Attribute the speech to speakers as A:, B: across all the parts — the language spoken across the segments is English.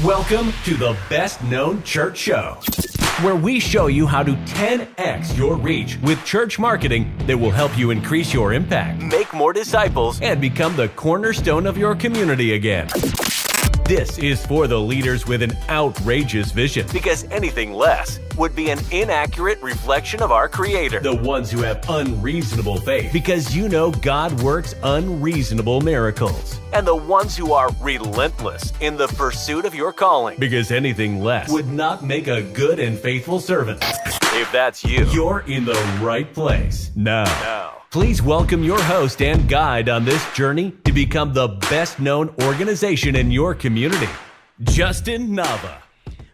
A: Welcome to the Best Known Church Show, where we show you how to 10x your reach with church marketing that will help you increase your impact, make more disciples, and become the cornerstone of your community again. This is for the leaders with an outrageous vision, because anything less would be an inaccurate reflection of our Creator. The ones who have unreasonable faith, because you know God works unreasonable miracles. And the ones who are relentless in the pursuit of your calling, because anything less would not make a good and faithful servant. If that's you, you're in the right place. Now, please welcome your host and guide on this journey to become the best known organization in your community, Justin Nava.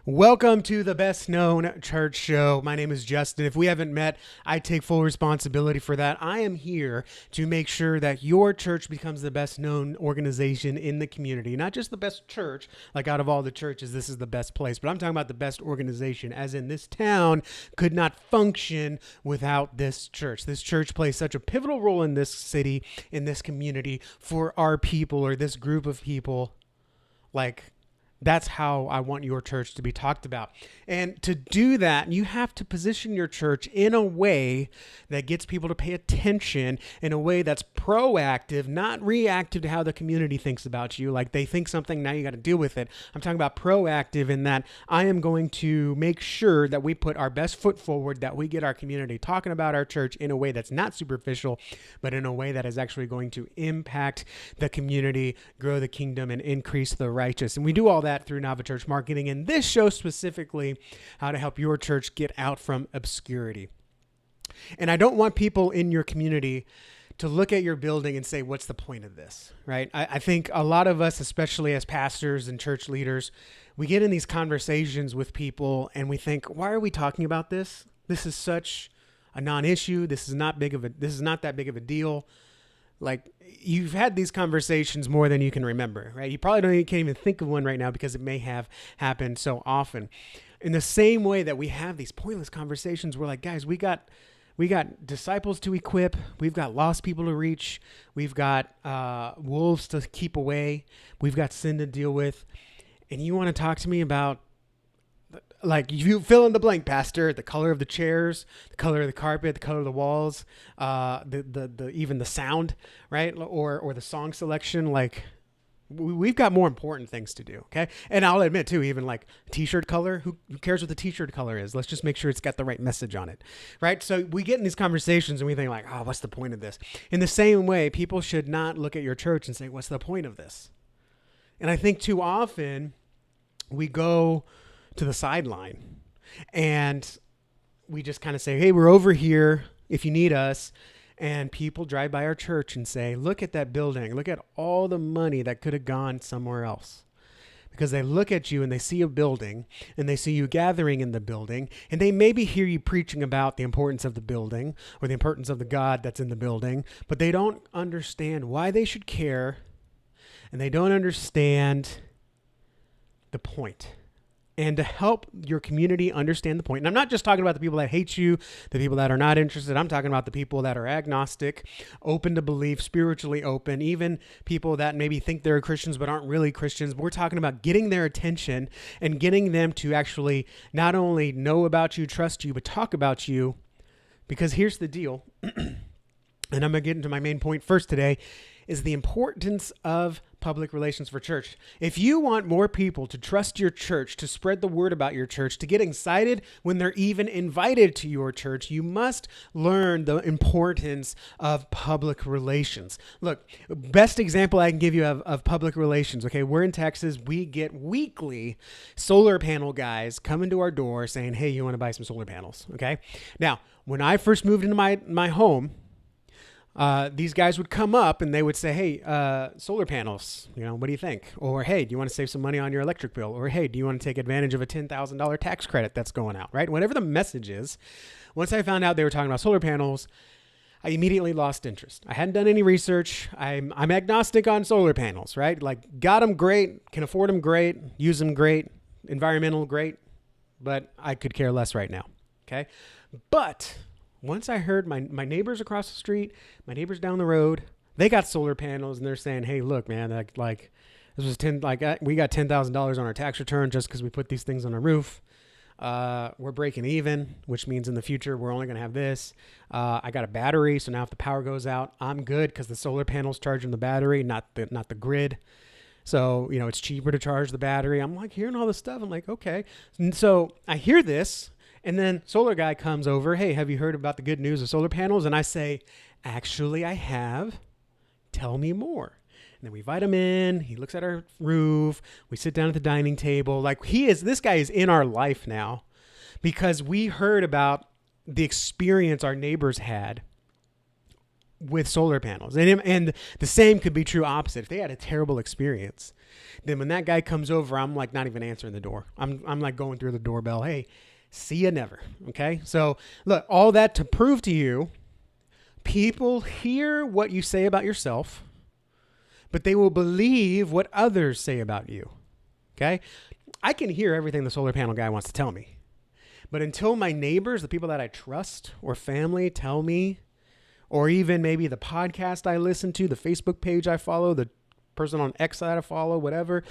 B: Welcome to the Best Known Church Show. My name is Justin. If we haven't met, I take full responsibility for that. I am here to make sure that your church becomes the best known organization in the community. Not just the best church, like out of all the churches, this is the best place, but I'm talking about the best organization, as in this town could not function without this church. This church plays such a pivotal role in this city, in this community, for our people or this group of people. That's how I want your church to be talked about. And to do that, you have to position your church in a way that gets people to pay attention, in a way that's proactive, not reactive to how the community thinks about you. Like they think something, now you got to deal with it. I'm talking about proactive in that I am going to make sure that we put our best foot forward, that we get our community talking about our church in a way that's not superficial, but in a way that is actually going to impact the community, grow the kingdom, and increase the righteous. And we do all that through Nava Church Marketing, and this show specifically how to help your church get out from obscurity. And I don't want people in your community to look at your building and say, what's the point of this, right? I think a lot of us, especially as pastors and church leaders, we get in these conversations with people and we think, why are we talking about this? This is such a non-issue. This is not that big of a deal. Like, you've had these conversations more than you can remember, right? You probably can't even think of one right now because it may have happened so often. In the same way that we have these pointless conversations, we're like, guys, we got disciples to equip. We've got lost people to reach. We've got wolves to keep away. We've got sin to deal with. And you want to talk to me about, like, you fill in the blank, Pastor, the color of the chairs, the color of the carpet, the color of the walls, the even the sound, right? Or the song selection. Like, we've got more important things to do, okay? And I'll admit, too, even like t-shirt color, who cares what the t-shirt color is? Let's just make sure it's got the right message on it, right? So we get in these conversations and we think like, oh, what's the point of this? In the same way, people should not look at your church and say, what's the point of this? And I think too often we go to the sideline and we just kind of say, hey, we're over here if you need us. And people drive by our church and say, look at that building. Look at all the money that could have gone somewhere else. Because they look at you and they see a building and they see you gathering in the building, and they maybe hear you preaching about the importance of the building or the importance of the God that's in the building, but they don't understand why they should care, and they don't understand the point. And to help your community understand the point, and I'm not just talking about the people that hate you, the people that are not interested. I'm talking about the people that are agnostic, open to belief, spiritually open, even people that maybe think they're Christians but aren't really Christians. We're talking about getting their attention and getting them to actually not only know about you, trust you, but talk about you. Because here's the deal, and I'm going to get into my main point first today, is the importance of public relations for church. If you want more people to trust your church, to spread the word about your church, to get excited when they're even invited to your church, you must learn the importance of public relations. Look, best example I can give you of public relations, okay? We're in Texas. We get weekly solar panel guys coming to our door saying, hey, you want to buy some solar panels, okay? Now, when I first moved into my home, these guys would come up and they would say, hey, solar panels, what do you think? Or, hey, do you want to save some money on your electric bill? Or, hey, do you want to take advantage of a $10,000 tax credit that's going out, right? Whatever the message is. Once I found out they were talking about solar panels, I immediately lost interest. I hadn't done any research. I'm agnostic on solar panels, right? Like, got them great, can afford them great, use them great, environmental great, but I could care less right now, okay? But once I heard my neighbors across the street, my neighbors down the road, they got solar panels and they're saying, hey, look, man, like This was we got $10,000 on our tax return just because we put these things on our roof. We're breaking even, which means in the future we're only going to have this. I got a battery, so now if the power goes out, I'm good because the solar panel's charging the battery, not the grid. So, it's cheaper to charge the battery. I'm like hearing all this stuff. I'm like, okay. And so I hear this, and then solar guy comes over. Hey, have you heard about the good news of solar panels? And I say, actually, I have. Tell me more. And then we invite him in. He looks at our roof. We sit down at the dining table. This guy is in our life now because we heard about the experience our neighbors had with solar panels. And the same could be true opposite. If they had a terrible experience, then when that guy comes over, I'm like not even answering the door. I'm like going through the doorbell. Hey, see ya never. Okay. So look, all that to prove to you, people hear what you say about yourself, but they will believe what others say about you. Okay. I can hear everything the solar panel guy wants to tell me, but until my neighbors, the people that I trust or family tell me, or even maybe the podcast I listen to, the Facebook page I follow, the person on X that I follow, whatever,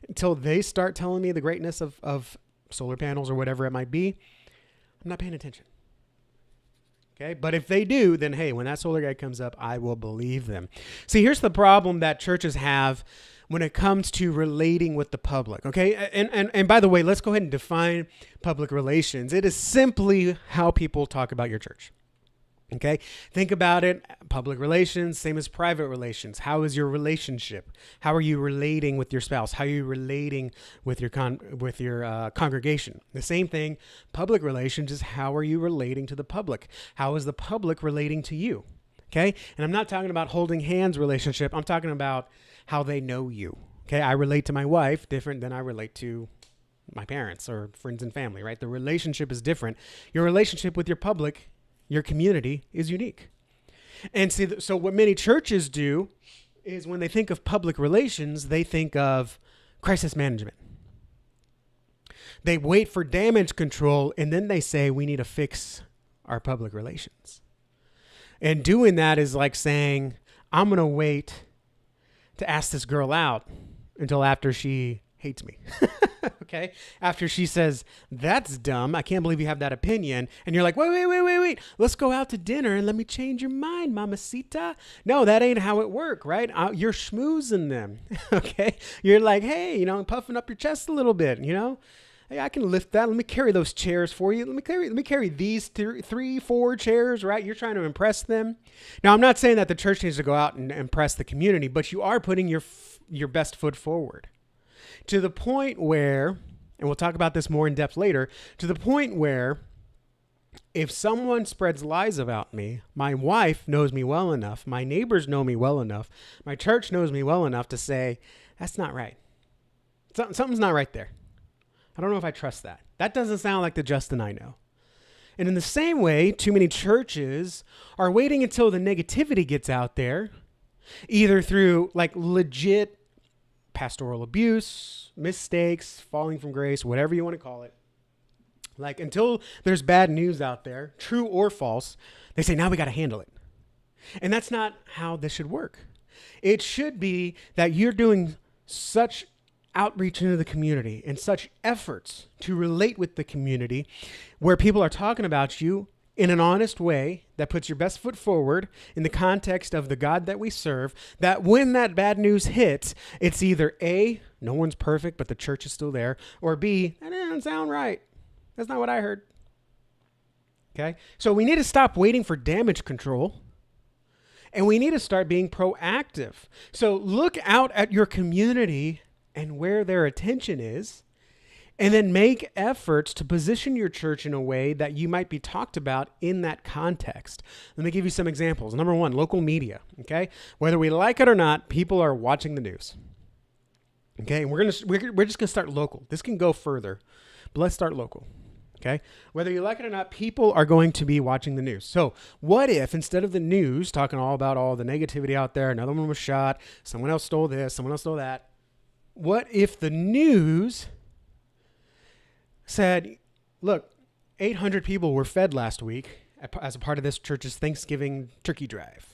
B: until they start telling me the greatness of solar panels or whatever it might be, I'm not paying attention. Okay. But if they do, then hey, when that solar guy comes up, I will believe them. See, here's the problem that churches have when it comes to relating with the public. Okay. And by the way, let's go ahead and define public relations. It is simply how people talk about your church. Okay. Think about it. Public relations, same as private relations. How is your relationship? How are you relating with your spouse? How are you relating with your congregation? The same thing. Public relations is how are you relating to the public? How is the public relating to you? Okay. And I'm not talking about holding hands relationship. I'm talking about how they know you. Okay. I relate to my wife different than I relate to my parents or friends and family, right? The relationship is different. Your relationship with your public, your community, is unique. And see, so what many churches do is when they think of public relations, they think of crisis management. They wait for damage control, and then they say, we need to fix our public relations. And doing that is like saying, I'm going to wait to ask this girl out until after she hates me. Okay. After she says, that's dumb. I can't believe you have that opinion. And you're like, wait. Let's go out to dinner and let me change your mind, mamacita. No, that ain't how it works, right? You're schmoozing them. Okay. You're like, hey, puffing up your chest a little bit, Hey, I can lift that. Let me carry those chairs for you. Let me carry these 3-4 chairs, right? You're trying to impress them. Now, I'm not saying that the church needs to go out and impress the community, but you are putting your best foot forward. To the point where, and we'll talk about this more in depth later, to the point where if someone spreads lies about me, my wife knows me well enough, my neighbors know me well enough, my church knows me well enough to say, that's not right. Something's not right there. I don't know if I trust that. That doesn't sound like the Justin I know. And in the same way, too many churches are waiting until the negativity gets out there, either through like legit pastoral abuse, mistakes, falling from grace, whatever you want to call it. Like until there's bad news out there, true or false, they say, now we got to handle it. And that's not how this should work. It should be that you're doing such outreach into the community and such efforts to relate with the community where people are talking about you in an honest way that puts your best foot forward in the context of the God that we serve, that when that bad news hits, it's either A, no one's perfect, but the church is still there, or B, that doesn't sound right. That's not what I heard. Okay? So we need to stop waiting for damage control, and we need to start being proactive. So look out at your community and where their attention is, and then make efforts to position your church in a way that you might be talked about in that context. Let me give you some examples. Number one, local media. Okay, whether we like it or not, people are watching the news. Okay, and we're just gonna start local. This can go further, but let's start local. Okay, whether you like it or not, people are going to be watching the news. So what if instead of the news talking all about all the negativity out there, another one was shot, someone else stole this, someone else stole that. What if the news said, look, 800 people were fed last week as a part of this church's Thanksgiving turkey drive.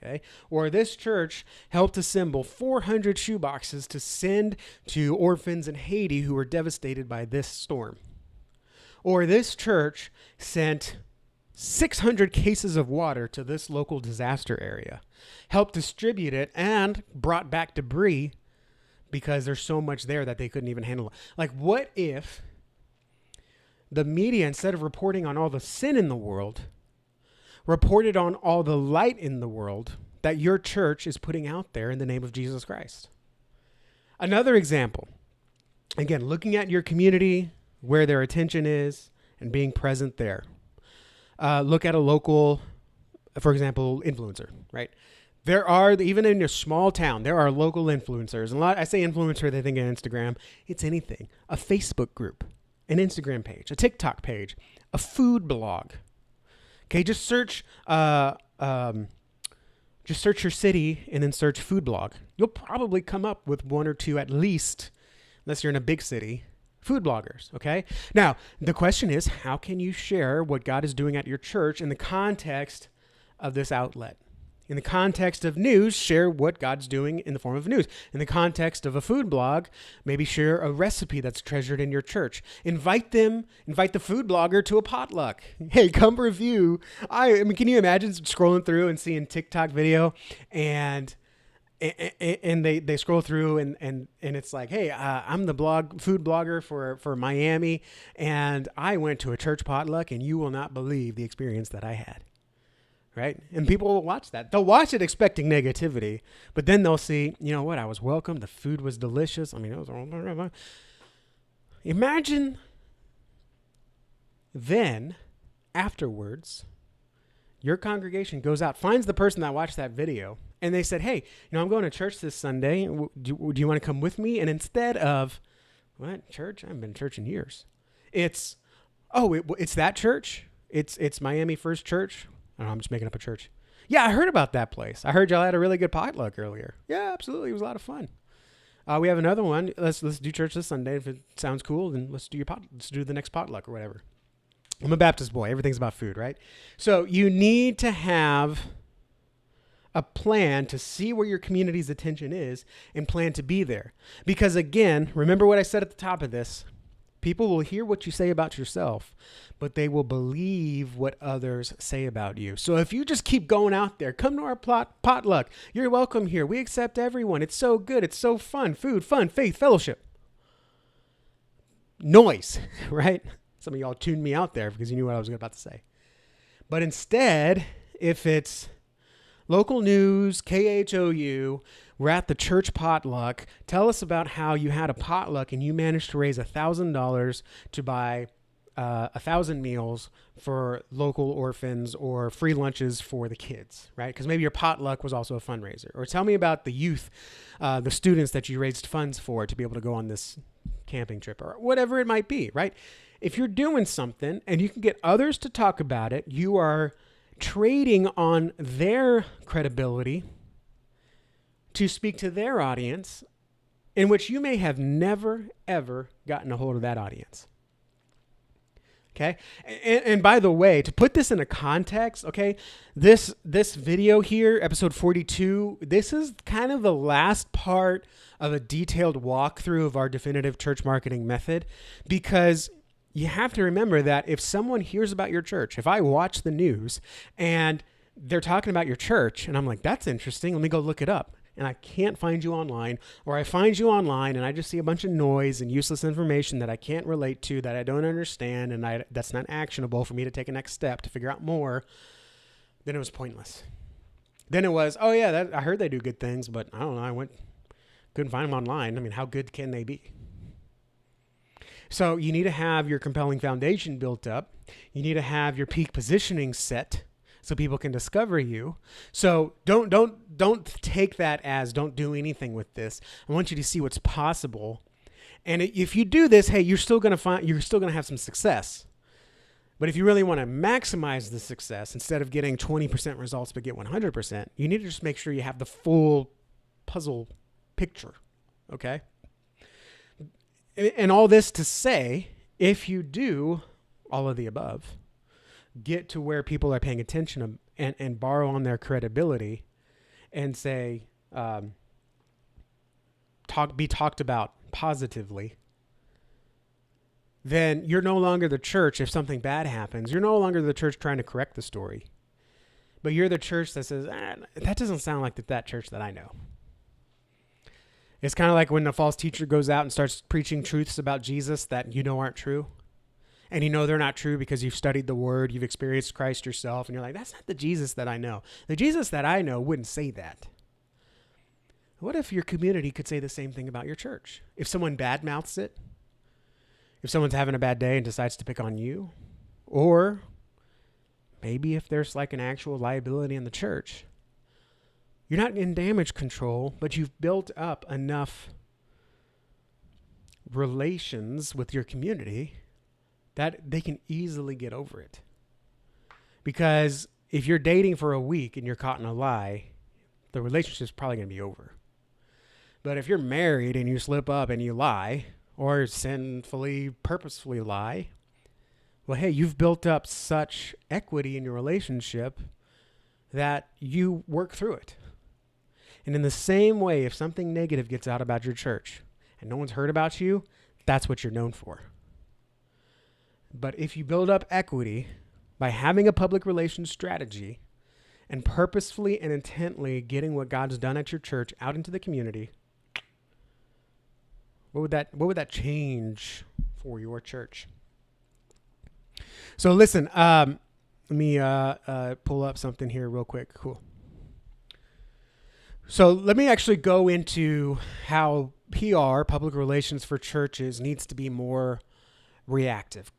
B: okay? Or this church helped assemble 400 shoeboxes to send to orphans in Haiti who were devastated by this storm. Or this church sent 600 cases of water to this local disaster area, helped distribute it, and brought back debris because there's so much there that they couldn't even handle it. Like, what if the media, instead of reporting on all the sin in the world, reported on all the light in the world that your church is putting out there in the name of Jesus Christ? Another example, again, looking at your community, where their attention is, and being present there. Look at a local, for example, influencer, right? There are, even in a small town, there are local influencers. And I say influencer, they think of Instagram. It's anything. A Facebook group, an Instagram page, a TikTok page, a food blog. Okay, just search your city and then search food blog. You'll probably come up with one or two at least, unless you're in a big city, food bloggers, okay? Now, the question is, how can you share what God is doing at your church in the context of this outlet? In the context of news, share what God's doing in the form of news. In the context of a food blog, maybe share a recipe that's treasured in your church. Invite the food blogger to a potluck. Hey, come review. I mean, can you imagine scrolling through and seeing TikTok video and they scroll through and it's like, hey, I'm the food blogger for Miami, and I went to a church potluck, and you will not believe the experience that I had. Right? And people will watch that. They'll watch it expecting negativity, but then they'll see, you know what? I was welcome. The food was delicious. I mean, it was. Imagine then, afterwards, your congregation goes out, finds the person that watched that video, and they said, hey, I'm going to church this Sunday. Do you want to come with me? And instead of, what, church? I haven't been to church in years. It's that church? It's Miami First Church? I don't know, I'm just making up a church. Yeah, I heard about that place. I heard y'all had a really good potluck earlier. Yeah, absolutely. It was a lot of fun. We have another one. Let's do church this Sunday. If it sounds cool, then let's do the next potluck or whatever. I'm a Baptist boy. Everything's about food, right? So you need to have a plan to see where your community's attention is and plan to be there. Because again, remember what I said at the top of this. People will hear what you say about yourself, but they will believe what others say about you. So if you just keep going out there, come to our potluck. You're welcome here. We accept everyone. It's so good. It's so fun. Food, fun, faith, fellowship. Noise, right? Some of y'all tuned me out there because you knew what I was about to say. But instead, if it's local news, KHOU, we're at the church potluck. Tell us about how you had a potluck and you managed to raise $1,000 to buy 1,000 meals for local orphans or free lunches for the kids, right? Because maybe your potluck was also a fundraiser. Or tell me about the youth, the students that you raised funds for to be able to go on this camping trip or whatever it might be, right? If you're doing something and you can get others to talk about it, you are trading on their credibility to speak to their audience, in which you may have never, ever gotten a hold of that audience. Okay? And by the way, to put this in a context, okay, this video here, episode 42, this is kind of the last part of a detailed walkthrough of our definitive church marketing method, because you have to remember that if someone hears about your church, if I watch the news and they're talking about your church and I'm like, that's interesting, let me go look it up, and I can't find you online, or I find you online and I just see a bunch of noise and useless information that I can't relate to, that I don't understand, and that's not actionable for me to take a next step to figure out more, then it was pointless. Then it was, oh yeah, I heard they do good things, but I don't know, couldn't find them online. I mean, how good can they be? So you need to have your compelling foundation built up. You need to have your peak positioning set so people can discover you. So don't take that as don't do anything with this. I want you to see what's possible. And if you do this, hey, you're still going to have some success. But if you really want to maximize the success, instead of getting 20% results but get 100%, you need to just make sure you have the full puzzle picture. Okay? And all this to say, if you do all of the above, get to where people are paying attention and borrow on their credibility, and say, be talked about positively, then you're no longer the church. If something bad happens, you're no longer the church trying to correct the story, but you're the church that says, that doesn't sound like that church that I know. It's kind of like when a false teacher goes out and starts preaching truths about Jesus that you know aren't true. And you know they're not true because you've studied the word, you've experienced Christ yourself, and you're like, that's not the Jesus that I know. The Jesus that I know wouldn't say that. What if your community could say the same thing about your church? If someone badmouths it, if someone's having a bad day and decides to pick on you, or maybe if there's like an actual liability in the church, you're not in damage control, but you've built up enough relations with your community that they can easily get over it. Because if you're dating for a week and you're caught in a lie, the relationship's probably going to be over. But if you're married and you slip up and you lie, or sinfully, purposefully lie, well, hey, you've built up such equity in your relationship that you work through it. And in the same way, if something negative gets out about your church and no one's heard about you, that's what you're known for. But if you build up equity by having a public relations strategy and purposefully and intently getting what God's done at your church out into the community, what would that change for your church? So listen, let me pull up something here real quick. Cool. So let me actually go into how PR, public relations for churches, needs to be more reactive.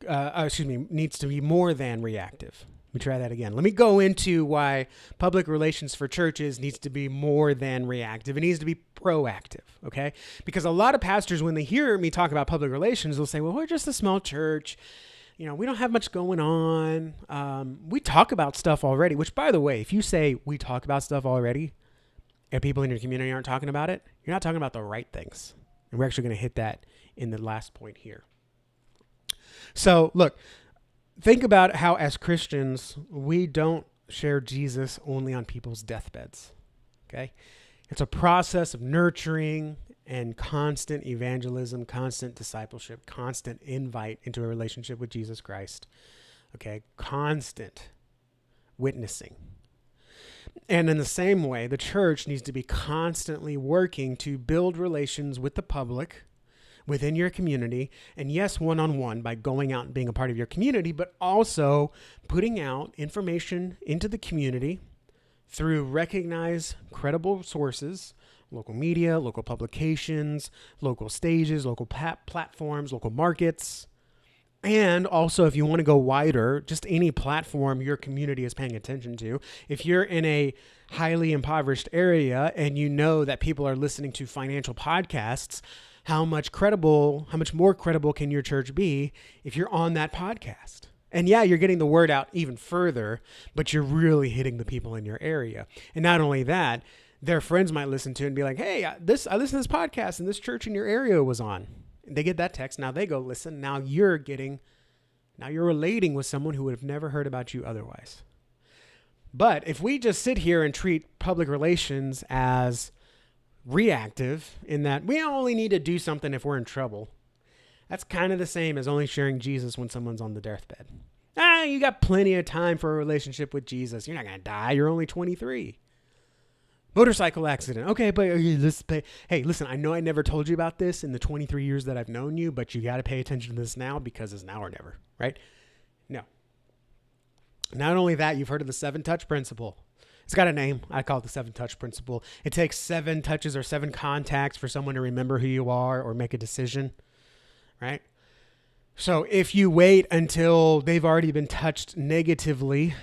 B: Needs to be more than reactive. Let me try that again. Let me go into why public relations for churches needs to be more than reactive. It needs to be proactive, okay? Because a lot of pastors, when they hear me talk about public relations, they'll say, well, we're just a small church. You know, we don't have much going on. We talk about stuff already, which, by the way, if you say we talk about stuff already and people in your community aren't talking about it, you're not talking about the right things. And we're actually going to hit that in the last point here. So, look, think about how as Christians, we don't share Jesus only on people's deathbeds, okay? It's a process of nurturing and constant evangelism, constant discipleship, constant invite into a relationship with Jesus Christ, okay? Constant witnessing. And in the same way, the church needs to be constantly working to build relations with the public, within your community, and yes, one-on-one by going out and being a part of your community, but also putting out information into the community through recognized, credible sources, local media, local publications, local stages, local platforms, local markets, and also if you want to go wider, just any platform your community is paying attention to. If you're in a highly impoverished area and you know that people are listening to financial podcasts, how much more credible can your church be if you're on that podcast? And yeah, you're getting the word out even further, but you're really hitting the people in your area. And not only that, their friends might listen to it and be like, hey, I listened to this podcast and this church in your area was on. And they get that text. Now they go listen. Now you're relating with someone who would have never heard about you otherwise. But if we just sit here and treat public relations as reactive in that we only need to do something if we're in trouble, that's kind of the same as only sharing Jesus when someone's on the deathbed. You got plenty of time for a relationship with Jesus. You're not going to die. You're only 23. Motorcycle accident. Okay, but hey, listen, I know I never told you about this in the 23 years that I've known you, but you got to pay attention to this now because it's now or never, right? No. Not only that, you've heard of the 7-touch principle. It's got a name. I call it the 7-touch principle. It takes 7 touches or 7 contacts for someone to remember who you are or make a decision, right? So if you wait until they've already been touched negatively,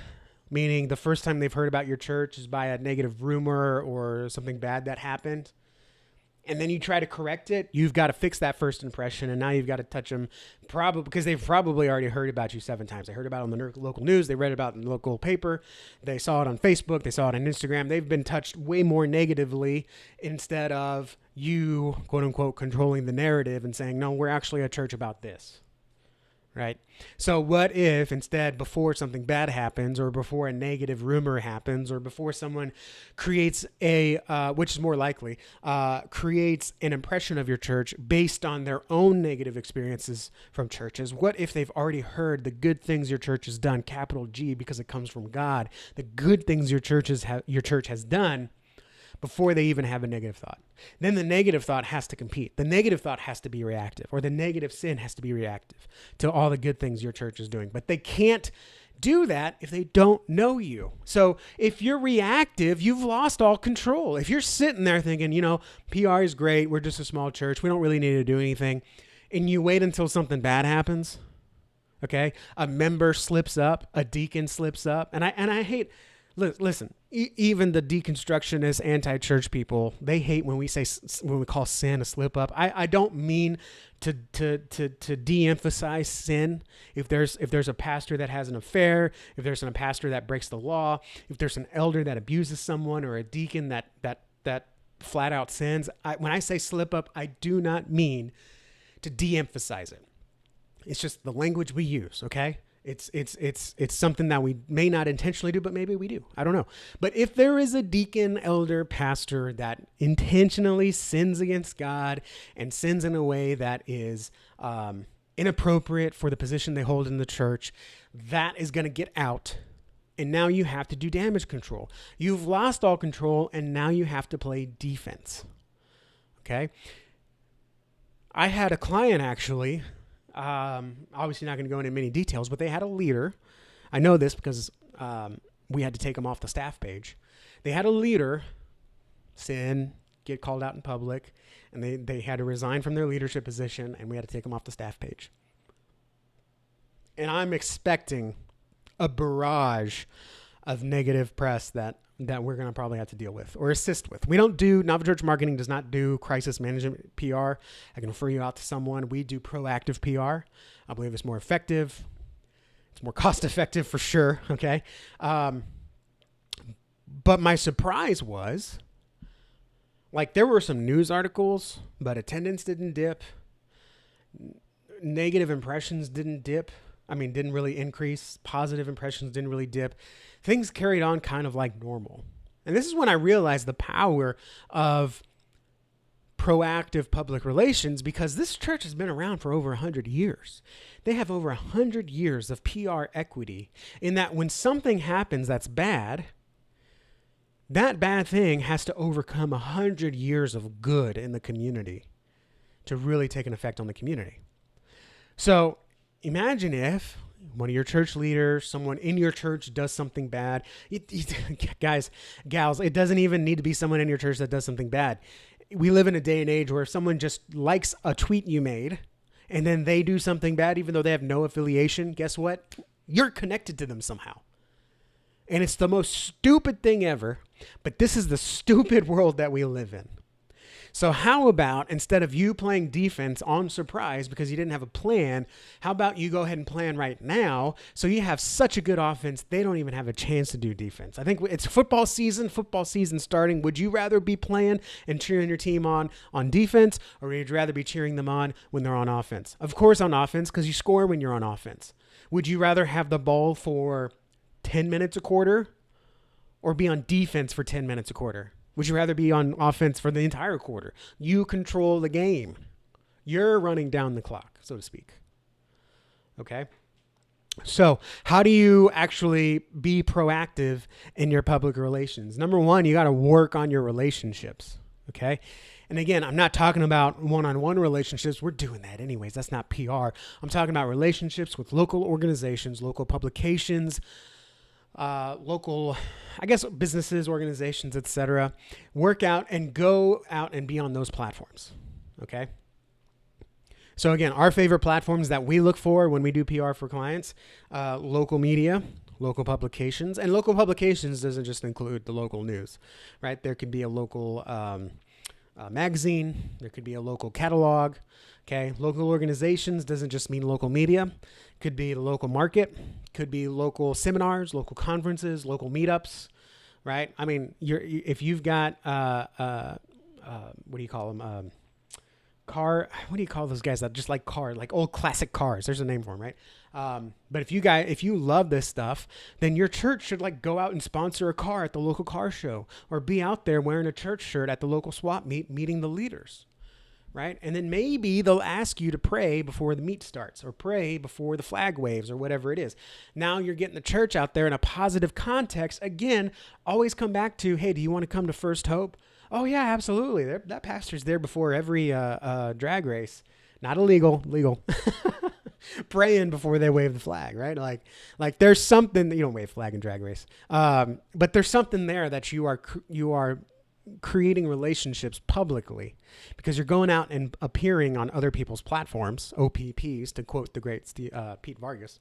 B: meaning the first time they've heard about your church is by a negative rumor or something bad that happened, and then you try to correct it, you've got to fix that first impression, and now you've got to touch them probably because they've probably already heard about you 7 times. They heard about it on the local news. They read about it in the local paper. They saw it on Facebook. They saw it on Instagram. They've been touched way more negatively instead of you, quote unquote, controlling the narrative and saying, no, we're actually a church about this, right? So what if instead, before something bad happens, or before a negative rumor happens, or before someone creates which is more likely, creates an impression of your church based on their own negative experiences from churches? What if they've already heard the good things your church has done, capital G, because it comes from God, the good things your church has done, before they even have a negative thought? Then the negative thought has to compete. The negative thought has to be reactive, or the negative sin has to be reactive to all the good things your church is doing. But they can't do that if they don't know you. So if you're reactive, you've lost all control. If you're sitting there thinking, PR is great, we're just a small church, we don't really need to do anything, and you wait until something bad happens, okay? A member slips up, a deacon slips up, and I hate... Listen, even the deconstructionist anti-church people, they hate when we call sin a slip up. I don't mean to de-emphasize sin. If there's a pastor that has an affair, if there's a pastor that breaks the law, if there's an elder that abuses someone, or a deacon that flat out sins, when I say slip up, I do not mean to de-emphasize it. It's just the language we use, okay? It's something that we may not intentionally do, but maybe we do. I don't know. But if there is a deacon, elder, pastor that intentionally sins against God and sins in a way that is inappropriate for the position they hold in the church, that is going to get out. And now you have to do damage control. You've lost all control, and now you have to play defense. Okay? I had a client actually... obviously not going to go into many details, but they had a leader. I know this because we had to take them off the staff page. They had a leader sin, get called out in public, and they had to resign from their leadership position, and we had to take them off the staff page. And I'm expecting a barrage of negative press that we're going to probably have to deal with or assist with. Nova Church Marketing does not do crisis management PR. I can refer you out to someone. We do proactive PR. I believe it's more effective. It's more cost effective for sure. Okay. But my surprise was, there were some news articles, but attendance didn't dip. Negative impressions didn't dip. Didn't really increase. Positive impressions didn't really dip. Things carried on kind of like normal. And this is when I realized the power of proactive public relations, because this church has been around for over 100 years. They have over 100 years of PR equity, in that when something happens that's bad, that bad thing has to overcome 100 years of good in the community to really take an effect on the community. So imagine if one of your church leaders, someone in your church does something bad. Guys, gals, it doesn't even need to be someone in your church that does something bad. We live in a day and age where if someone just likes a tweet you made and then they do something bad, even though they have no affiliation, guess what? You're connected to them somehow. And it's the most stupid thing ever, but this is the stupid world that we live in. So how about, instead of you playing defense on surprise because you didn't have a plan, how about you go ahead and plan right now so you have such a good offense, they don't even have a chance to do defense. I think it's football season starting. Would you rather be playing and cheering your team on defense, or would you rather be cheering them on when they're on offense? Of course on offense, because you score when you're on offense. Would you rather have the ball for 10 minutes a quarter or be on defense for 10 minutes a quarter? Would you rather be on offense for the entire quarter? You control the game. You're running down the clock, so to speak. Okay? So how do you actually be proactive in your public relations? Number one, you got to work on your relationships. Okay? And again, I'm not talking about one-on-one relationships. We're doing that anyways. That's not PR. I'm talking about relationships with local organizations, local publications, local, businesses, organizations, etc. Work out and go out and be on those platforms. Okay. So again, our favorite platforms that we look for when we do PR for clients, local media, local publications, and local publications doesn't just include the local news, right? There could be a local, magazine. There could be a local catalog. Okay. Local organizations doesn't just mean local media. Could be the local market, could be local seminars, local conferences, local meetups, right? If you've got, what do you call them? what do you call those guys that just like like old classic cars? There's a name for them, right? But if you love this stuff, then your church should like go out and sponsor a car at the local car show, or be out there wearing a church shirt at the local swap meet, meeting the leaders, right? And then maybe they'll ask you to pray before the meet starts, or pray before the flag waves, or whatever it is. Now you're getting the church out there in a positive context. Again, always come back to, hey, do you want to come to First Hope? Oh yeah, absolutely. That pastor's there before every drag race. Not illegal, legal. Praying before they wave the flag, right? Like there's something, you don't wave flag in drag race. But there's something there that you are creating relationships publicly, because you're going out and appearing on other people's platforms, OPPs, to quote the great Pete Vargas.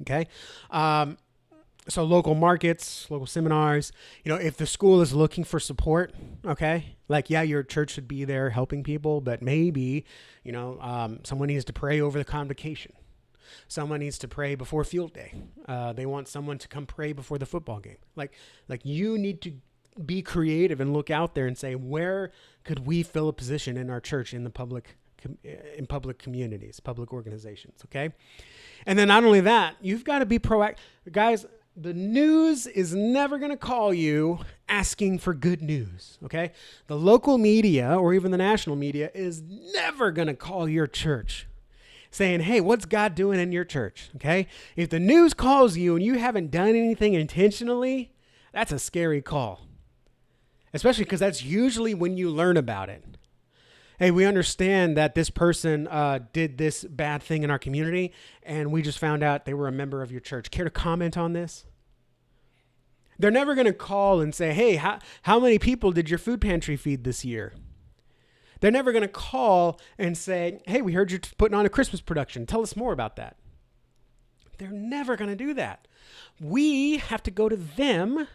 B: Okay. So local markets, local seminars, if the school is looking for support, okay, like, yeah, your church should be there helping people, but maybe, someone needs to pray over the convocation. Someone needs to pray before field day. They want someone to come pray before the football game. Like you need to be creative and look out there and say, where could we fill a position in our church, in public communities, public organizations. Okay. And then not only that, you've got to be proactive, guys. The news is never going to call you asking for good news, okay? The local media or even the national media is never going to call your church saying, hey, what's God doing in your church, okay? If the news calls you and you haven't done anything intentionally, that's a scary call, especially because that's usually when you learn about it. Hey, we understand that this person did this bad thing in our community, and we just found out they were a member of your church. Care to comment on this? They're never going to call and say, hey, how many people did your food pantry feed this year? They're never going to call and say, hey, we heard you're putting on a Christmas production. Tell us more about that. They're never going to do that. We have to go to them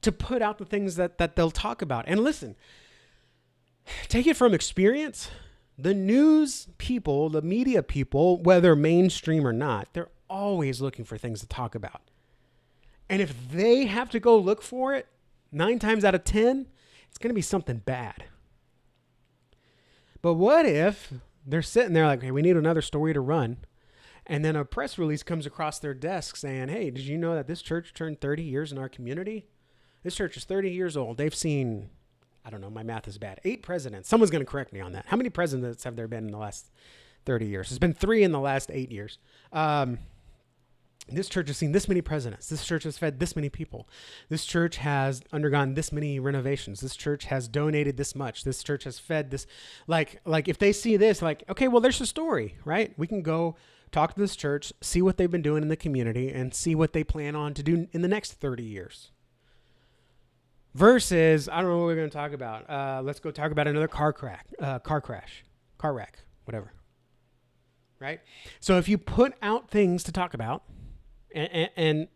B: to put out the things that they'll talk about. And listen, take it from experience. The news people, the media people, whether mainstream or not, they're always looking for things to talk about. And if they have to go look for it, 9 times out of 10, it's going to be something bad. But what if they're sitting there like, hey, we need another story to run, and then a press release comes across their desk saying, hey, did you know that this church turned 30 years in our community? This church is 30 years old. They've seen, I don't know, my math is bad, 8 presidents. Someone's going to correct me on that. How many presidents have there been in the last 30 years? There's been 3 in the last 8 years. This church has seen this many presidents. This church has fed this many people. This church has undergone this many renovations. This church has donated this much. This church has fed this. Like if they see this, like, okay, well, there's a story, right? We can go talk to this church, see what they've been doing in the community, and see what they plan on to do in the next 30 years. Versus, I don't know what we're going to talk about. Let's go talk about another car wreck, whatever. Right? So if you put out things to talk about, and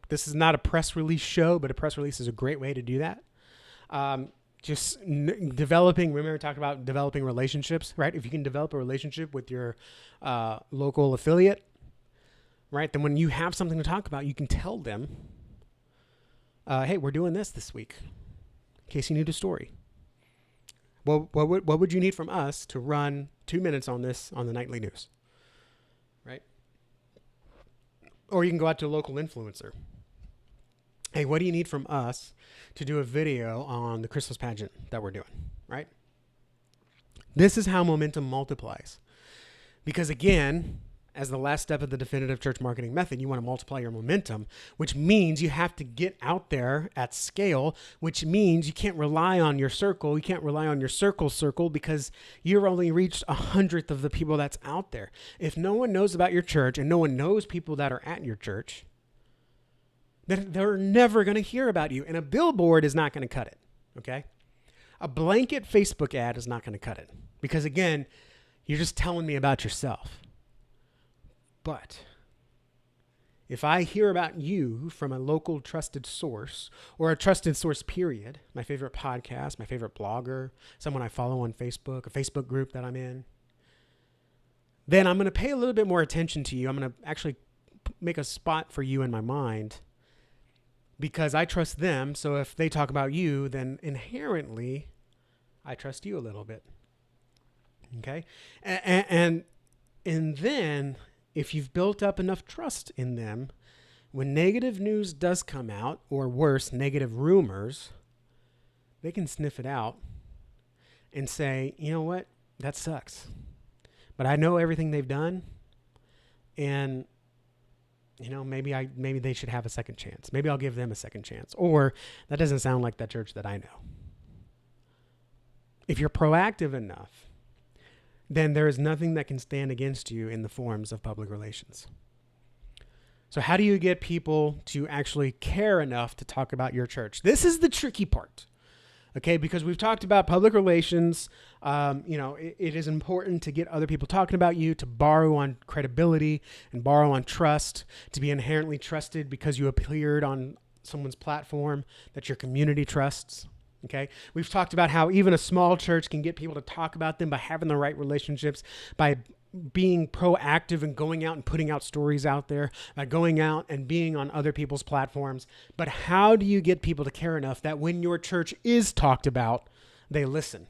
B: this is not a press release show, but a press release is a great way to do that. Remember talking about developing relationships, right? If you can develop a relationship with your local affiliate, right? Then when you have something to talk about, you can tell them, hey, we're doing this week, in case you need a story. Well, what would you need from us to run 2 minutes on this on the nightly news, right? Or you can go out to a local influencer. Hey, what do you need from us to do a video on the Christmas pageant that we're doing, right? This is how momentum multiplies. Because again, as the last step of the definitive church marketing method, you want to multiply your momentum, which means you have to get out there at scale, which means you can't rely on your circle. You can't rely on your circle because you've only reached 1/100th of the people that's out there. If no one knows about your church and no one knows people that are at your church, then they're never going to hear about you. And a billboard is not going to cut it, okay? A blanket Facebook ad is not going to cut it. Because again, you're just telling me about yourself. But if I hear about you from a local trusted source, or a trusted source period, my favorite podcast, my favorite blogger, someone I follow on Facebook, a Facebook group that I'm in, then I'm going to pay a little bit more attention to you. I'm going to actually make a spot for you in my mind because I trust them. So if they talk about you, then inherently I trust you a little bit. Okay. And then if you've built up enough trust in them, when negative news does come out, or worse, negative rumors, they can sniff it out and say, you know what, that sucks. But I know everything they've done, and maybe they should have a second chance. Maybe I'll give them a second chance. Or that doesn't sound like that church that I know. If you're proactive enough, then there is nothing that can stand against you in the forms of public relations. So how do you get people to actually care enough to talk about your church? This is the tricky part. Okay, because we've talked about public relations. It is important to get other people talking about you, to borrow on credibility and borrow on trust, to be inherently trusted because you appeared on someone's platform that your community trusts. Okay, we've talked about how even a small church can get people to talk about them by having the right relationships, by being proactive and going out and putting out stories out there, by going out and being on other people's platforms. But how do you get people to care enough that when your church is talked about, they listen?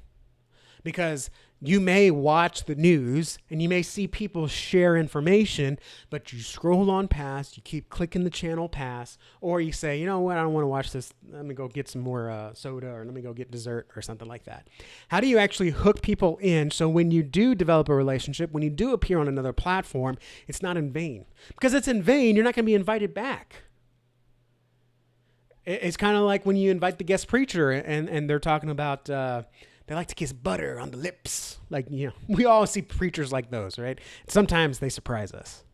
B: Because you may watch the news and you may see people share information, but you scroll on past, you keep clicking the channel past, or you say, you know what, I don't want to watch this. Let me go get some more soda, or let me go get dessert or something like that. How do you actually hook people in so when you do develop a relationship, when you do appear on another platform, it's not in vain? Because it's in vain, you're not going to be invited back. It's kind of like when you invite the guest preacher and they're talking about... they like to kiss butter on the lips. We all see preachers like those, right? Sometimes they surprise us.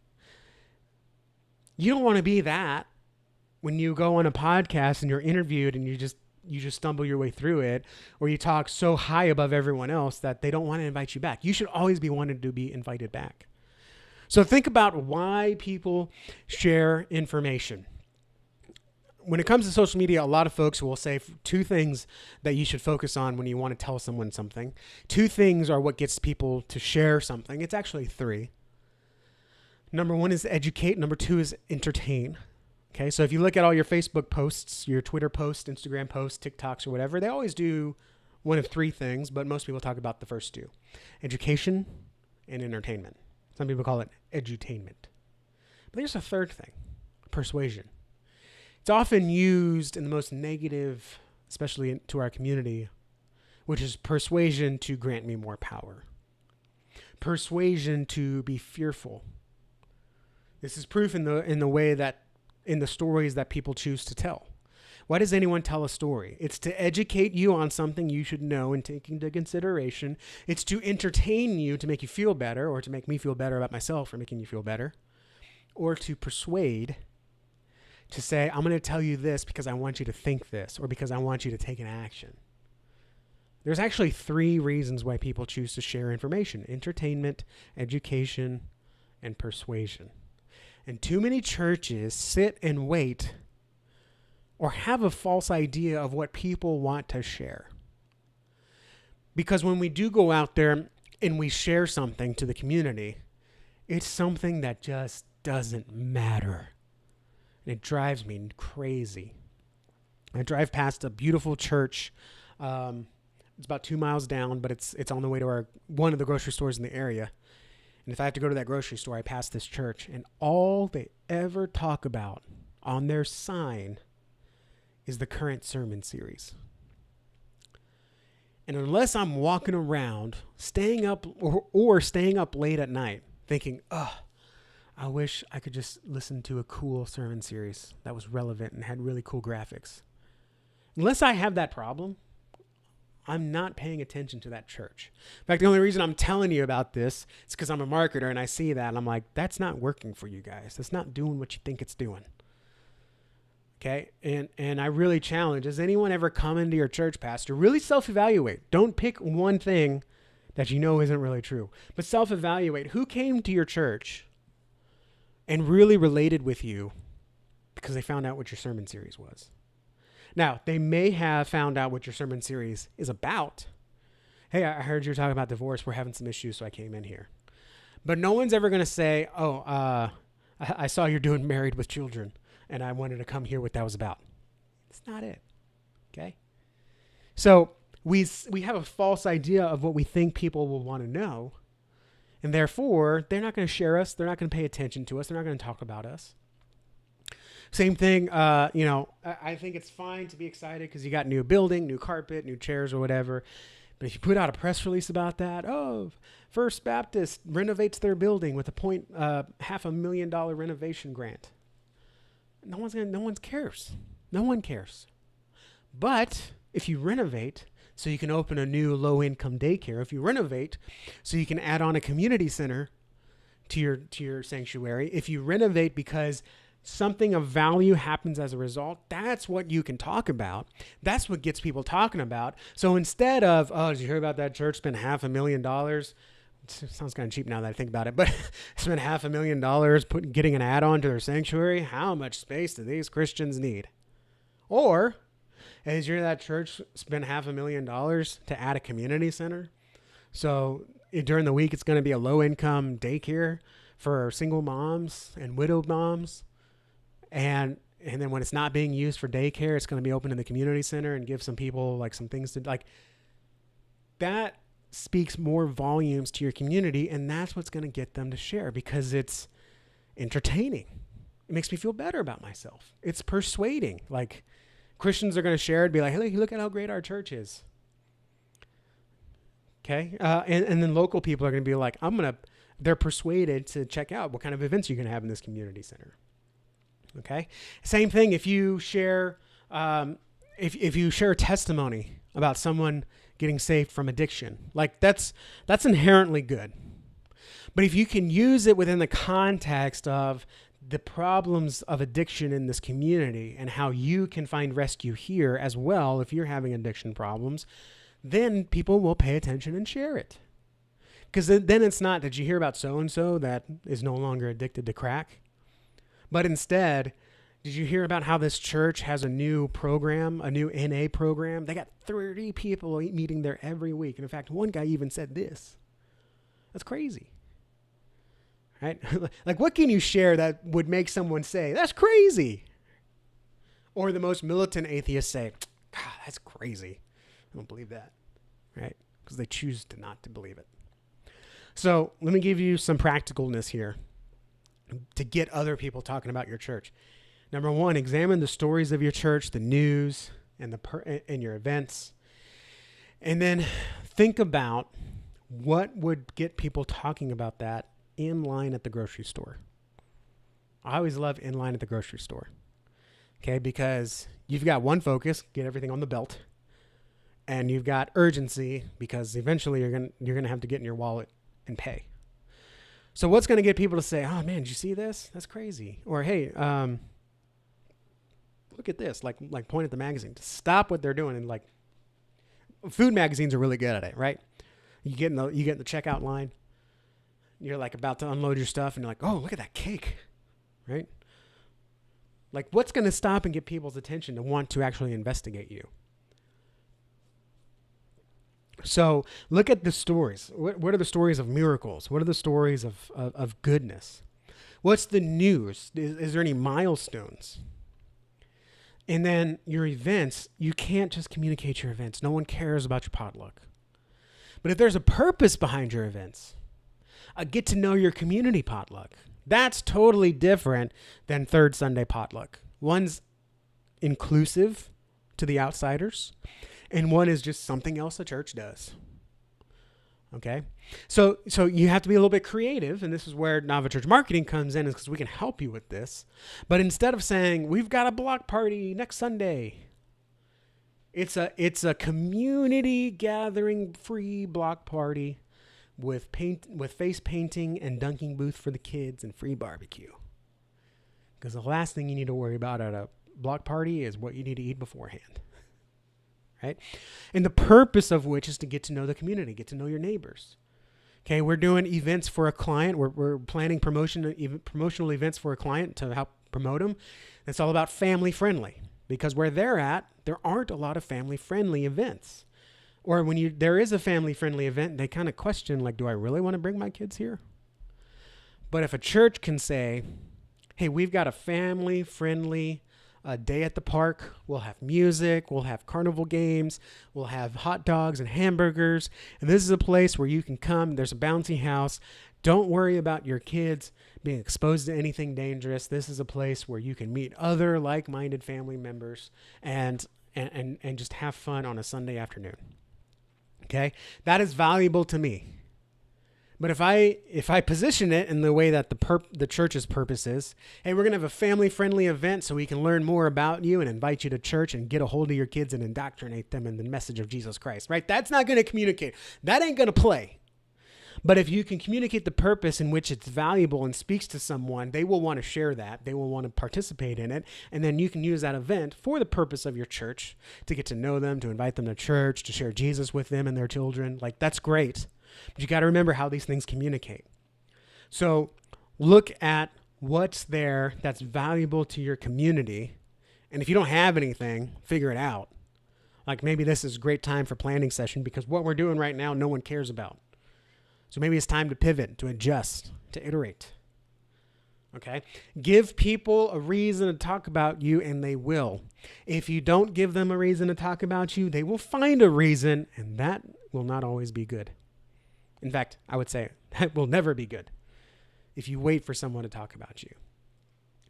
B: You don't want to be that when you go on a podcast and you're interviewed and you just stumble your way through it, or you talk so high above everyone else that they don't want to invite you back. You should always be wanting to be invited back. So think about why people share information. When it comes to social media, a lot of folks will say two things that you should focus on when you want to tell someone something. Two things are what gets people to share something. It's actually three. Number one is educate. Number two is entertain. Okay, so if you look at all your Facebook posts, your Twitter posts, Instagram posts, TikToks, or whatever, they always do one of three things, but most people talk about the first two: education and entertainment. Some people call it edutainment. But there's a third thing: persuasion. It's often used in the most negative, especially to our community, which is persuasion to grant me more power. Persuasion to be fearful. This is proof in the stories that people choose to tell. Why does anyone tell a story? It's to educate you on something you should know and take into consideration. It's to entertain you, to make you feel better, or to make me feel better about myself for making you feel better, or to persuade, to say, I'm going to tell you this because I want you to think this, or because I want you to take an action. There's actually three reasons why people choose to share information: entertainment, education, and persuasion. And too many churches sit and wait or have a false idea of what people want to share. Because when we do go out there and we share something to the community, it's something that just doesn't matter. And it drives me crazy. I drive past a beautiful church. It's about 2 miles down, but it's on the way to one of the grocery stores in the area. And if I have to go to that grocery store, I pass this church, and all they ever talk about on their sign is the current sermon series. And unless I'm walking around, staying up or staying up late at night, thinking, I wish I could just listen to a cool sermon series that was relevant and had really cool graphics. Unless I have that problem, I'm not paying attention to that church. In fact, the only reason I'm telling you about this is because I'm a marketer and I see that and I'm like, that's not working for you guys. That's not doing what you think it's doing. Okay? And I really challenge, has anyone ever come into your church, pastor? Really self-evaluate. Don't pick one thing that you know isn't really true, but self-evaluate. Who came to your church and really related with you because they found out what your sermon series was? Now, they may have found out what your sermon series is about. Hey, I heard you were talking about divorce. We're having some issues, so I came in here. But no one's ever going to say, I saw you're doing Married with Children, and I wanted to come hear what that was about. It's not it, okay? So we have a false idea of what we think people will want to know. And therefore, they're not going to share us. They're not going to pay attention to us. They're not going to talk about us. Same thing, I think it's fine to be excited because you got new building, new carpet, new chairs or whatever. But if you put out a press release about that, First Baptist renovates their building with a $500,000 renovation grant. No one cares. No one cares. But if you renovate so you can open a new low-income daycare, if you renovate so you can add on a community center to your sanctuary, if you renovate because something of value happens as a result, that's what you can talk about. That's what gets people talking about. So instead of, did you hear about that church spent $500,000? It sounds kind of cheap now that I think about it, but spent $500,000 getting an add-on to their sanctuary. How much space do these Christians need? Or, did you hear that church spent $500,000 to add a community center? So during the week, it's going to be a low-income daycare for single moms and widowed moms. And then when it's not being used for daycare, it's going to be open in the community center and give some people like some things to like. That speaks more volumes to your community, and that's what's going to get them to share because it's entertaining. It makes me feel better about myself. It's persuading. Like Christians are going to share it, be like, hey, look at how great our church is. Okay. And then local people are going to be like, they're persuaded to check out what kind of events you're going to have in this community center. Okay. Same thing. If you share, if you share a testimony about someone getting saved from addiction, like that's inherently good. But if you can use it within the context of the problems of addiction in this community and how you can find rescue here as well, if you're having addiction problems, then people will pay attention and share it. Because then it's not, did you hear about so-and-so that is no longer addicted to crack? But instead, did you hear about how this church has a new program, a new NA program? They got 30 people meeting there every week. And in fact, one guy even said this. That's crazy. Right? Like, what can you share that would make someone say, that's crazy? Or the most militant atheists say, God, that's crazy. I don't believe that. Right? Because they choose to not to believe it. So let me give you some practicalness here to get other people talking about your church. Number one, examine the stories of your church, the news, and and your events. And then think about what would get people talking about that in line at the grocery store. I always love in line at the grocery store. Okay, because you've got one focus, get everything on the belt. And you've got urgency because eventually you're going to have to get in your wallet and pay. So what's going to get people to say, oh man, did you see this? That's crazy. Or, hey, look at this, like point at the magazine. Stop what they're doing. And like food magazines are really good at it, right? You get in the checkout line. You're like about to unload your stuff and you're like, oh, look at that cake, right? Like what's going to stop and get people's attention to want to actually investigate you? So look at the stories. What are the stories of miracles? What are the stories of goodness? What's the news? Is there any milestones? And then your events, you can't just communicate your events. No one cares about your potluck. But if there's a purpose behind your events, a get to know your community potluck, that's totally different than Third Sunday potluck. One's inclusive to the outsiders, and one is just something else the church does. Okay? So you have to be a little bit creative, and this is where Nava Church Marketing comes in, is because we can help you with this. But instead of saying, we've got a block party next Sunday, it's a community gathering free block party with face painting and dunking booth for the kids and free barbecue. Because the last thing you need to worry about at a block party is what you need to eat beforehand. Right? And the purpose of which is to get to know the community, get to know your neighbors. Okay, we're doing events for a client. We're planning promotional events for a client to help promote them. It's all about family friendly because where they're at, there aren't a lot of family friendly events. Or when there is a family friendly event, they kind of question like, do I really want to bring my kids here? But if a church can say, hey, we've got a family friendly a day at the park. We'll have music. We'll have carnival games. We'll have hot dogs and hamburgers. And this is a place where you can come. There's a bouncy house. Don't worry about your kids being exposed to anything dangerous. This is a place where you can meet other like-minded family members and just have fun on a Sunday afternoon. Okay? That is valuable to me. But if I position it in the way that the church's purpose is, hey, we're going to have a family-friendly event so we can learn more about you and invite you to church and get a hold of your kids and indoctrinate them in the message of Jesus Christ, right? That's not going to communicate. That ain't going to play. But if you can communicate the purpose in which it's valuable and speaks to someone, they will want to share that. They will want to participate in it. And then you can use that event for the purpose of your church, to get to know them, to invite them to church, to share Jesus with them and their children. Like, that's great. But you got to remember how these things communicate. So look at what's there that's valuable to your community. And if you don't have anything, figure it out. Like, maybe this is a great time for planning session because what we're doing right now, no one cares about. So maybe it's time to pivot, to adjust, to iterate. Okay? Give people a reason to talk about you, and they will. If you don't give them a reason to talk about you, they will find a reason, and that will not always be good. In fact, I would say that will never be good if you wait for someone to talk about you.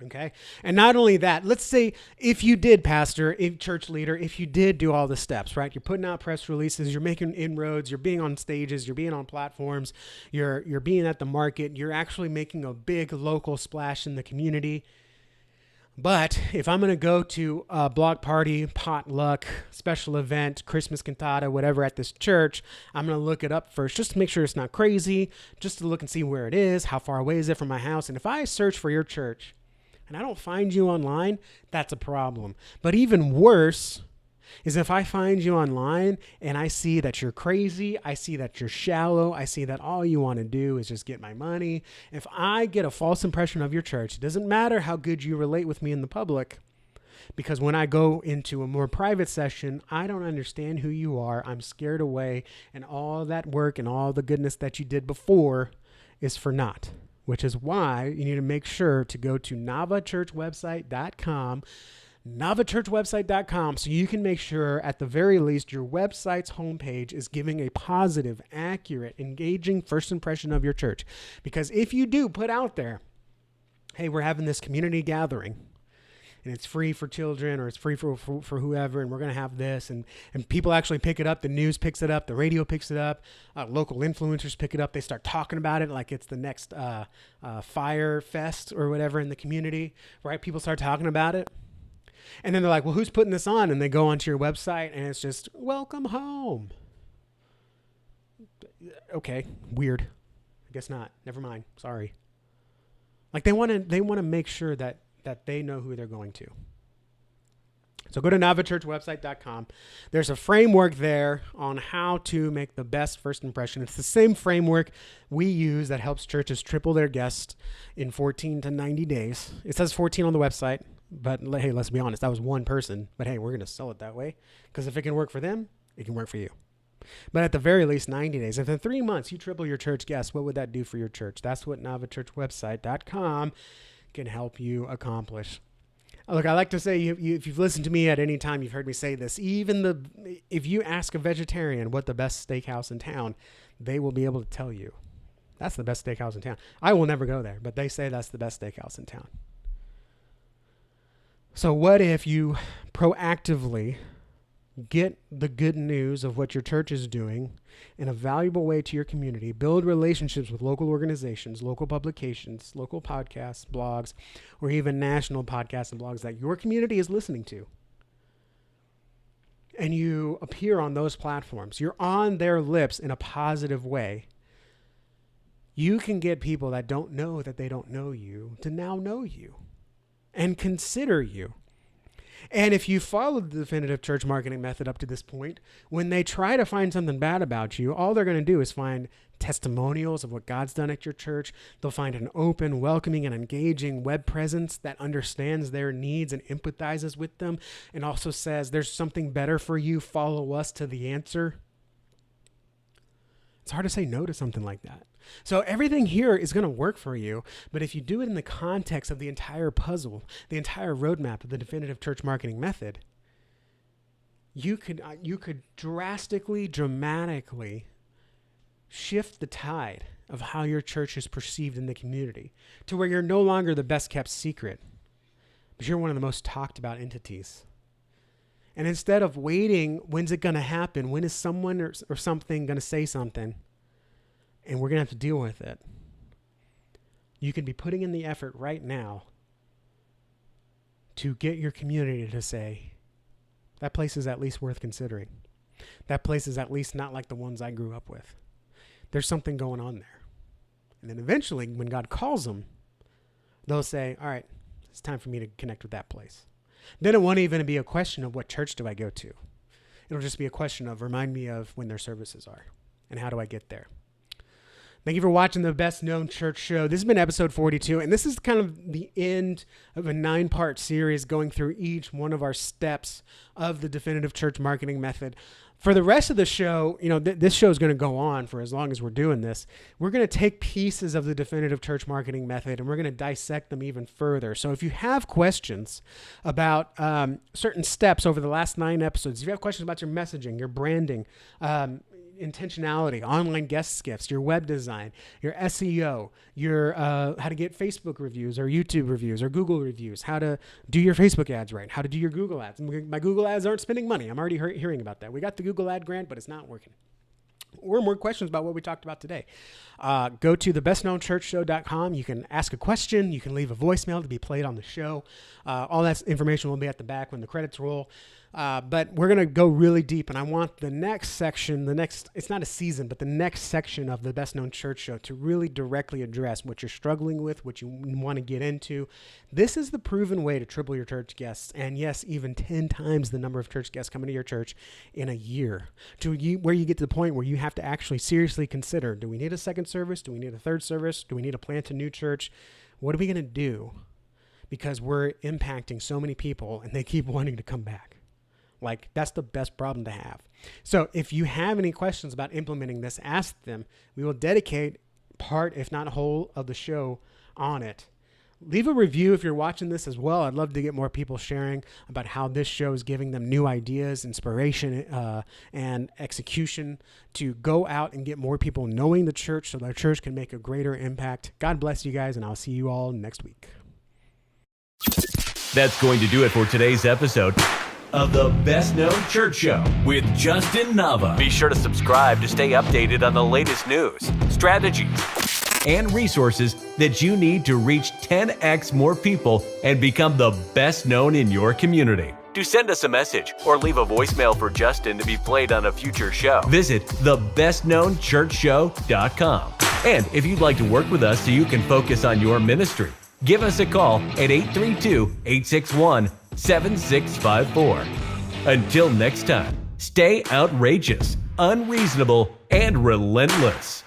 B: Okay? And not only that, let's say if you did, pastor, if church leader, if you did do all the steps, right? You're putting out press releases, you're making inroads, you're being on stages, you're being on platforms, you're being at the market, you're actually making a big local splash in the community. But if I'm going to go to a block party, potluck, special event, Christmas cantata, whatever at this church, I'm going to look it up first just to make sure it's not crazy, just to look and see where it is, how far away is it from my house. And if I search for your church and I don't find you online, that's a problem. But even worse is if I find you online and I see that you're crazy, I see that you're shallow, I see that all you want to do is just get my money. If I get a false impression of your church, it doesn't matter how good you relate with me in the public, because when I go into a more private session, I don't understand who you are. I'm scared away, and all that work and all the goodness that you did before is for naught. Which is why you need to make sure to go to navachurchwebsite.com, navachurchwebsite.com, so you can make sure at the very least your website's homepage is giving a positive, accurate, engaging first impression of your church. Because if you do put out there, hey, we're having this community gathering, and it's free for children or it's free for whoever, and we're going to have this, and people actually pick it up, the news picks it up, the radio picks it up, local influencers pick it up, they start talking about it like it's the next fire fest or whatever in the community, right? People start talking about it. And then they're like, well, who's putting this on? And they go onto your website and it's just, welcome home. Okay, weird. I guess not. Never mind. Sorry. Like they want to make sure that they know who they're going to. So go to navachurchwebsite.com. There's a framework there on how to make the best first impression. It's the same framework we use that helps churches triple their guests in 14 to 90 days. It says 14 on the website, but hey, let's be honest, that was one person. But hey, we're going to sell it that way because if it can work for them, it can work for you. But at the very least, 90 days. If in 3 months you triple your church guests, what would that do for your church? That's what navachurchwebsite.com can help you accomplish. Look, I like to say, if you've listened to me at any time, you've heard me say this. If you ask a vegetarian what the best steakhouse in town, they will be able to tell you. That's the best steakhouse in town. I will never go there, but they say that's the best steakhouse in town. So what if you proactively get the good news of what your church is doing in a valuable way to your community, build relationships with local organizations, local publications, local podcasts, blogs, or even national podcasts and blogs that your community is listening to. And you appear on those platforms. You're on their lips in a positive way. You can get people that don't know that they don't know you to now know you and consider you. And if you followed the definitive church marketing method up to this point, when they try to find something bad about you, all they're going to do is find testimonials of what God's done at your church. They'll find an open, welcoming, and engaging web presence that understands their needs and empathizes with them and also says, there's something better for you. Follow us to the answer. It's hard to say no to something like that. So everything here is going to work for you, but if you do it in the context of the entire puzzle, the entire roadmap of the definitive church marketing method, you could dramatically shift the tide of how your church is perceived in the community to where you're no longer the best kept secret, but you're one of the most talked about entities. And instead of waiting, when's it going to happen? When is someone or something going to say something? And we're going to have to deal with it. You can be putting in the effort right now to get your community to say, that place is at least worth considering. That place is at least not like the ones I grew up with. There's something going on there. And then eventually, when God calls them, they'll say, all right, it's time for me to connect with that place. Then it won't even be a question of what church do I go to. It'll just be a question of remind me of when their services are and how do I get there. Thank you for watching the Best Known Church Show. This has been episode 42, and this is kind of the end of a 9-part series going through each one of our steps of the definitive church marketing method. For the rest of the show, this show is going to go on for as long as we're doing this. We're going to take pieces of the definitive church marketing method, and we're going to dissect them even further. So if you have questions about certain steps over the last 9 episodes, if you have questions about your messaging, your branding, intentionality, online guest gifts, your web design, your SEO, your how to get Facebook reviews or YouTube reviews or Google reviews, how to do your Facebook ads right, how to do your Google ads. My Google ads aren't spending money. I'm already hearing about that. We got the Google ad grant, but it's not working. Or more questions about what we talked about today. Go to thebestknownchurchshow.com. You can ask a question. You can leave a voicemail to be played on the show. All that information will be at the back when the credits roll. But we're going to go really deep, and I want the next section, it's not a season, but the next section of the Best Known Church Show to really directly address what you're struggling with, what you want to get into. This is the proven way to triple your church guests, and yes, even 10 times the number of church guests coming to your church in a year, where you get to the point where you have to actually seriously consider, do we need a second service? Do we need a third service? Do we need to plant a new church? What are we going to do? Because we're impacting so many people, and they keep wanting to come back. Like, that's the best problem to have. So if you have any questions about implementing this, ask them. We will dedicate part, if not whole, of the show on it. Leave a review if you're watching this as well. I'd love to get more people sharing about how this show is giving them new ideas, inspiration, and execution to go out and get more people knowing the church so their church can make a greater impact. God bless you guys, and I'll see you all next week.
A: That's going to do it for today's episode of the Best Known Church Show with Justin Nava. Be sure to subscribe to stay updated on the latest news, strategies, and resources that you need to reach 10x more people and become the best known in your community. To send us a message or leave a voicemail for Justin to be played on a future show, visit thebestknownchurchshow.com. And if you'd like to work with us so you can focus on your ministry, give us a call at 832-861-7654. Until next time, stay outrageous, unreasonable, and relentless.